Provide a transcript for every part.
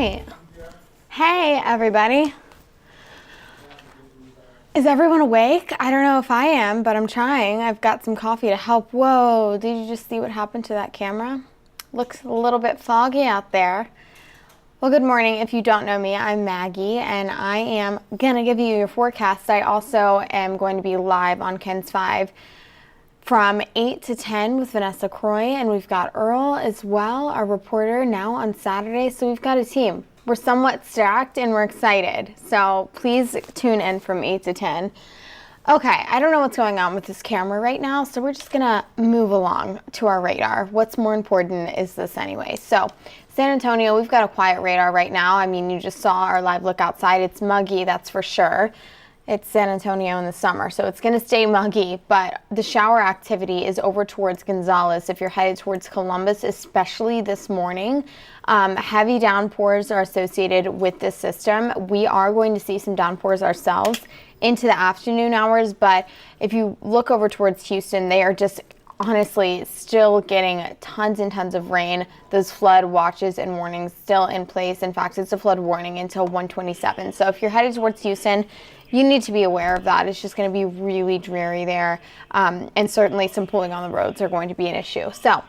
right. Hey, everybody. Is everyone awake? I don't know if I am, but I'm trying. I've got some coffee to help. Whoa, did you just see what happened to that camera? Looks a little bit foggy out there. Well, good morning. If you don't know me, I'm Maggie, and I am going to give you your forecast. I also am going to be live on Ken's 5 from 8 to 10 with Vanessa Croy, and we've got Earl as well, our reporter, now on Saturday. So we've got a team. We're somewhat stacked, and we're excited. So please tune in from 8 to 10. Okay, I don't know what's going on with this camera right now, so we're just going to move along to our radar. What's more important is this anyway. So San Antonio, we've got a quiet radar right now. I mean, you just saw our live look outside. It's muggy, that's for sure. It's San Antonio in the summer, so it's going to stay muggy, but the shower activity is over towards Gonzales. If you're headed towards Columbus, especially this morning, heavy downpours are associated with this system. We are going to see some downpours ourselves into the afternoon hours, but if you look over towards Houston, they are just honestly still getting tons and tons of rain. Those flood watches and warnings still in place. In fact, it's a flood warning until 1:27. So if you're headed towards Houston, you need to be aware of that. It's just going to be really dreary there. And certainly some pooling on the roads are going to be an issue. So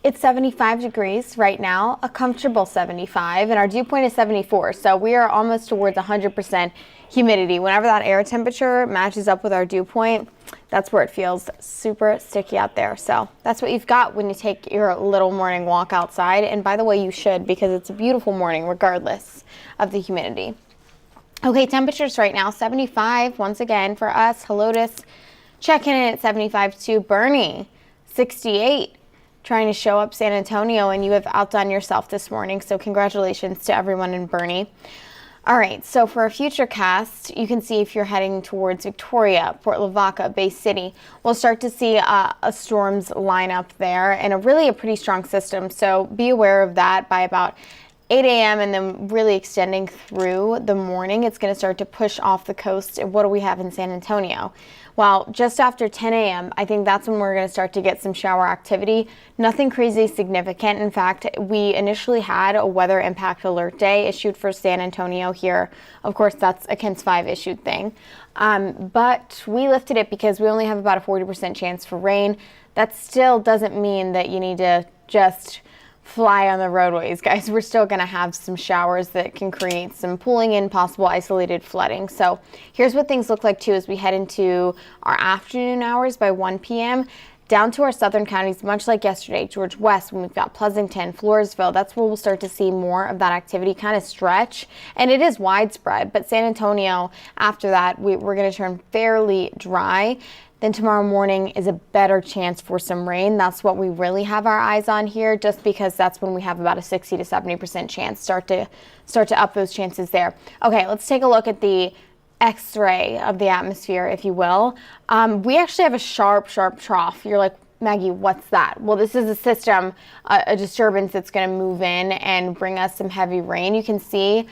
it's 75 degrees right now, a comfortable 75, and our dew point is 74. So we are almost towards 100% humidity. Whenever that air temperature matches up with our dew point, that's where it feels super sticky out there. So that's what you've got when you take your little morning walk outside. And by the way, you should, because it's a beautiful morning regardless of the humidity. Okay, temperatures right now, 75 once again for us. Helotus checking in at 75 too. Bernie, 68. Trying to show up San Antonio, and you have outdone yourself this morning, so congratulations to everyone in Bernie. All right, so for a Futurecast, you can see if you're heading towards Victoria, Port Lavaca, Bay City, we'll start to see a storms line up there, and a pretty strong system, so be aware of that by about 8 a.m. and then really extending through the morning. It's going to start to push off the coast. And what do we have in San Antonio? Well, just after 10 a.m., I think that's when we're going to start to get some shower activity. Nothing crazy significant. In fact, we initially had a weather impact alert day issued for San Antonio here. Of course, that's a KENS 5 issued thing. But we lifted it because we only have about a 40% chance for rain. That still doesn't mean that you need to just fly on the roadways, guys. We're still going to have some showers that can create some pooling in, possible isolated flooding. So here's what things look like too as we head into our afternoon hours by 1 p.m. down to our southern counties, much like yesterday, George West, when we've got Pleasanton, Floresville. That's where we'll start to see more of that activity kind of stretch, and it is widespread. But San Antonio, after that, we're going to turn fairly dry. Then tomorrow morning is a better chance for some rain. That's what we really have our eyes on here, just because that's when we have about a 60 to 70% chance. Start to up those chances there. Okay, let's take a look at the X-ray of the atmosphere, if you will. We actually have a sharp trough. You're like, Maggie, what's that? Well, this is a system, a disturbance that's going to move in and bring us some heavy rain. You can see,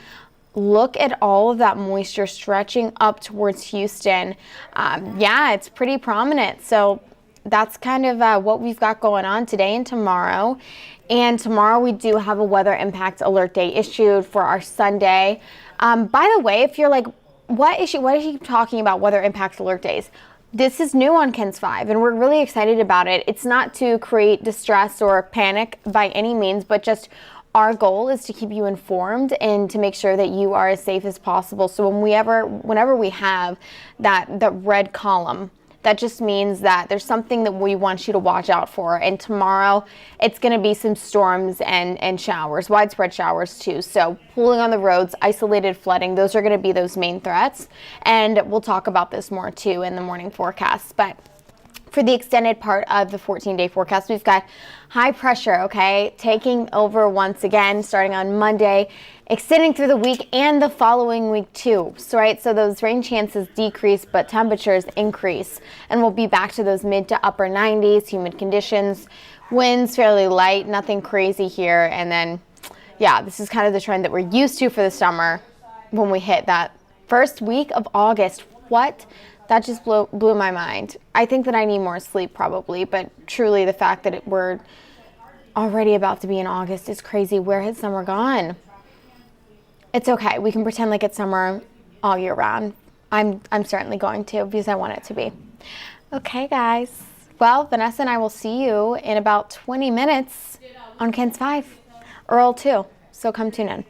look at all of that moisture stretching up towards Houston. Yeah, it's pretty prominent. So that's kind of what we've got going on today and tomorrow. And tomorrow we do have a weather impact alert day issued for our Sunday. By the way, if you're like, what is he talking about weather impact alert days? This is new on KENS 5, and we're really excited about it. It's not to create distress or panic by any means, but just our goal is to keep you informed and to make sure that you are as safe as possible. So whenever we have that red column, that just means that there's something that we want you to watch out for. And tomorrow, it's going to be some storms and showers, widespread showers too. So pooling on the roads, isolated flooding, those are going to be those main threats. And we'll talk about this more too in the morning forecast. But for the extended part of the 14-day forecast, we've got high pressure, okay, taking over once again, starting on Monday, extending through the week and the following week too. So, right, so those rain chances decrease, but temperatures increase, and we'll be back to those mid to upper 90s, humid conditions, winds fairly light, nothing crazy here. And then, yeah, this is kind of the trend that we're used to for the summer when we hit that first week of August. What? That just blew my mind. I think that I need more sleep probably, but truly the fact that we're already about to be in August is crazy. Where has summer gone? It's okay. We can pretend like it's summer all year round. I'm certainly going to because I want it to be. Okay, guys. Well, Vanessa and I will see you in about 20 minutes on Ken's 5. Earl too. So come tune in.